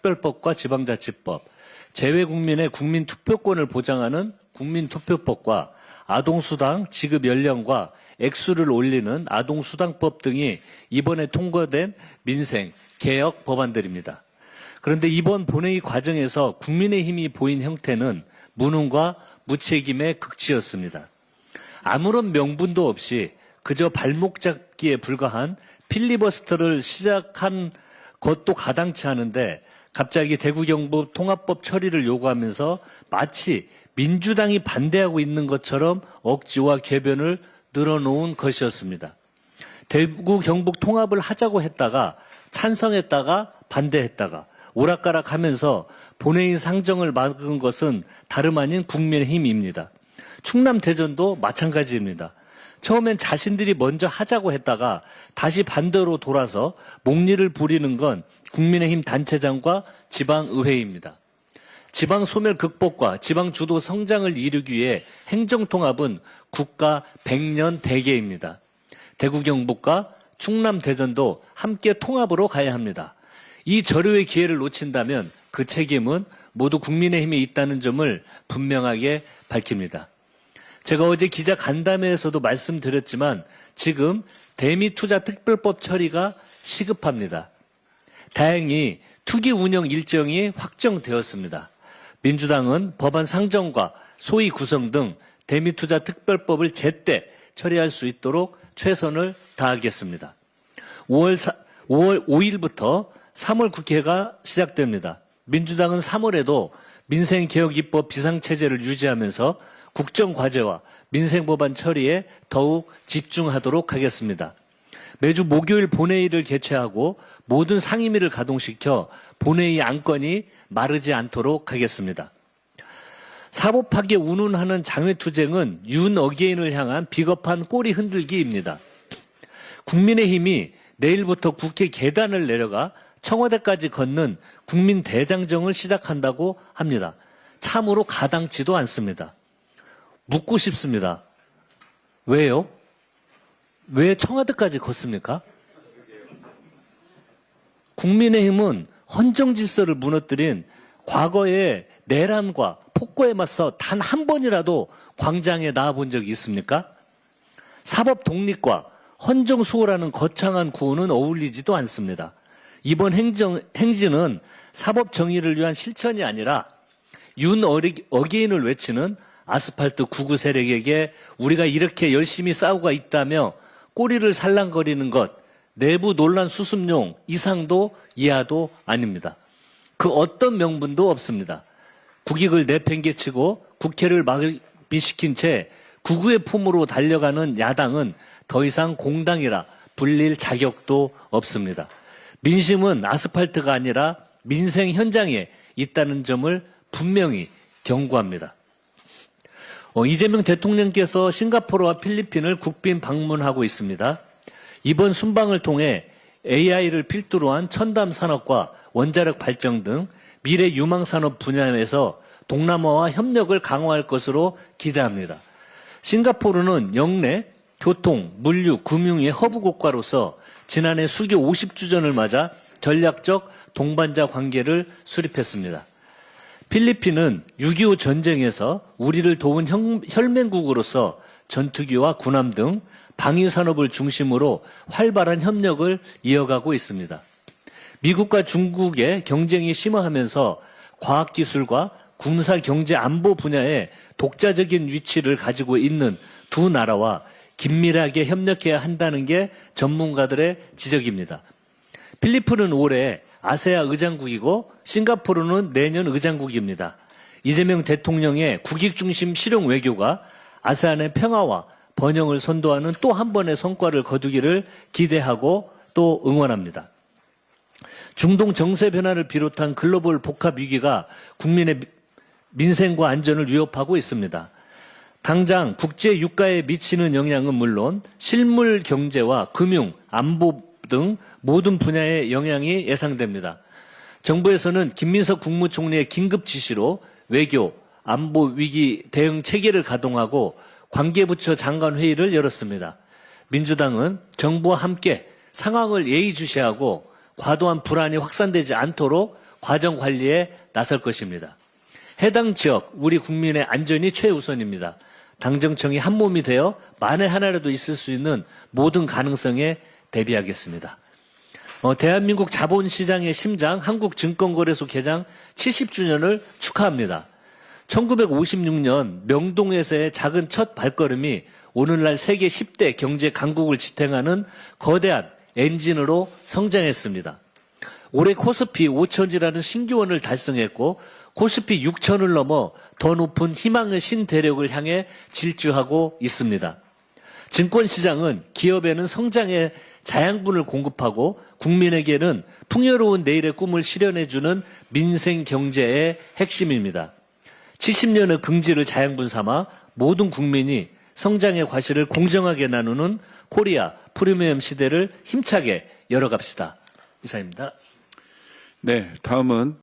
특별법과 지방자치법, 재외국민의 국민투표권을 보장하는 국민투표법과 아동수당 지급 연령과 액수를 올리는 아동수당법 등이 이번에 통과된 민생, 개혁 법안들입니다. 그런데 이번 본회의 과정에서 국민의힘이 보인 형태는 무능과 무책임의 극치였습니다. 아무런 명분도 없이 그저 발목 잡기에 불과한 필리버스터를 시작한 것도 가당치 않은데 갑자기 대구 경북 통합법 처리를 요구하면서 마치 민주당이 반대하고 있는 것처럼 억지와 궤변을 늘어놓은 것이었습니다. 대구 경북 통합을 하자고 했다가 찬성했다가 반대했다가 오락가락하면서 본회의 상정을 막은 것은 다름 아닌 국민의힘입니다. 충남 대전도 마찬가지입니다. 처음엔 자신들이 먼저 하자고 했다가 다시 반대로 돌아서 목리를 부리는 건 국민의힘 단체장과 지방의회입니다. 지방 소멸 극복과 지방 주도 성장을 이루기 위해 행정통합은 국가 100년 대계입니다. 대구 경북과 충남 대전도 함께 통합으로 가야 합니다. 이 절호의 기회를 놓친다면 그 책임은 모두 국민의힘에 있다는 점을 분명하게 밝힙니다. 제가 어제 기자 간담회에서도 말씀드렸지만 지금 대미투자특별법 처리가 시급합니다. 다행히 투기 운영 일정이 확정되었습니다. 민주당은 법안 상정과 소위 구성 등 대미투자특별법을 제때 처리할 수 있도록 최선을 다하겠습니다. 5월 5일부터 3월 국회가 시작됩니다. 민주당은 3월에도 민생개혁입법 비상체제를 유지하면서 국정과제와 민생법안 처리에 더욱 집중하도록 하겠습니다. 매주 목요일 본회의를 개최하고 모든 상임위를 가동시켜 본회의 안건이 마르지 않도록 하겠습니다. 사법하게 운운하는 장외투쟁은 윤 어게인을 향한 비겁한 꼬리 흔들기입니다. 국민의힘이 내일부터 국회 계단을 내려가 청와대까지 걷는 국민대장정을 시작한다고 합니다. 참으로 가당치도 않습니다. 묻고 싶습니다. 왜요? 왜 청와대까지 걷습니까? 국민의힘은 헌정질서를 무너뜨린 과거의 내란과 폭거에 맞서 단 한 번이라도 광장에 나와본 적이 있습니까? 사법 독립과 헌정수호라는 거창한 구호는 어울리지도 않습니다. 이번 행진은 사법 정의를 위한 실천이 아니라 윤 어게인을 외치는 아스팔트 구구 세력에게 우리가 이렇게 열심히 싸우고 있다며 꼬리를 살랑거리는 것, 내부 논란 수습용 이상도 이하도 아닙니다. 그 어떤 명분도 없습니다. 국익을 내팽개치고 국회를 마비시킨 채 구구의 품으로 달려가는 야당은 더 이상 공당이라 불릴 자격도 없습니다. 민심은 아스팔트가 아니라 민생 현장에 있다는 점을 분명히 경고합니다. 이재명 대통령께서 싱가포르와 필리핀을 국빈 방문하고 있습니다. 이번 순방을 통해 AI를 필두로 한 첨단 산업과 원자력 발전 등 미래 유망 산업 분야에서 동남아와 협력을 강화할 것으로 기대합니다. 싱가포르는 영내 교통, 물류, 금융의 허브 국가로서 지난해 수교 50주년을 맞아 전략적 동반자 관계를 수립했습니다. 필리핀은 6.25 전쟁에서 우리를 도운 혈맹국으로서 전투기와 군함 등 방위산업을 중심으로 활발한 협력을 이어가고 있습니다. 미국과 중국의 경쟁이 심화하면서 과학기술과 군사경제안보 분야에 독자적인 위치를 가지고 있는 두 나라와 긴밀하게 협력해야 한다는 게 전문가들의 지적입니다. 필리핀은 올해 아세아 의장국이고 싱가포르는 내년 의장국입니다. 이재명 대통령의 국익중심 실용 외교가 아세안의 평화와 번영을 선도하는 또 한 번의 성과를 거두기를 기대하고 또 응원합니다. 중동 정세 변화를 비롯한 글로벌 복합 위기가 국민의 민생과 안전을 위협하고 있습니다. 당장 국제 유가에 미치는 영향은 물론 실물 경제와 금융, 안보 등 모든 분야의 영향이 예상됩니다. 정부에서는 김민석 국무총리의 긴급 지시로 외교, 안보 위기 대응 체계를 가동하고 관계부처 장관 회의를 열었습니다. 민주당은 정부와 함께 상황을 예의주시하고 과도한 불안이 확산되지 않도록 과정 관리에 나설 것입니다. 해당 지역 우리 국민의 안전이 최우선입니다. 당정청이 한몸이 되어 만에 하나라도 있을 수 있는 모든 가능성에 대비하겠습니다. 대한민국 자본시장의 심장 한국증권거래소 개장 70주년을 축하합니다. 1956년 명동에서의 작은 첫 발걸음이 오늘날 세계 10대 경제 강국을 지탱하는 거대한 엔진으로 성장했습니다. 올해 코스피 5천이라는 신기원을 달성했고 코스피 6천을 넘어 더 높은 희망의 신대륙을 향해 질주하고 있습니다. 증권시장은 기업에는 성장의 자양분을 공급하고 국민에게는 풍요로운 내일의 꿈을 실현해주는 민생경제의 핵심입니다. 70년의 긍지를 자양분 삼아 모든 국민이 성장의 과실을 공정하게 나누는 코리아 프리미엄 시대를 힘차게 열어갑시다. 이상입니다. 네, 다음은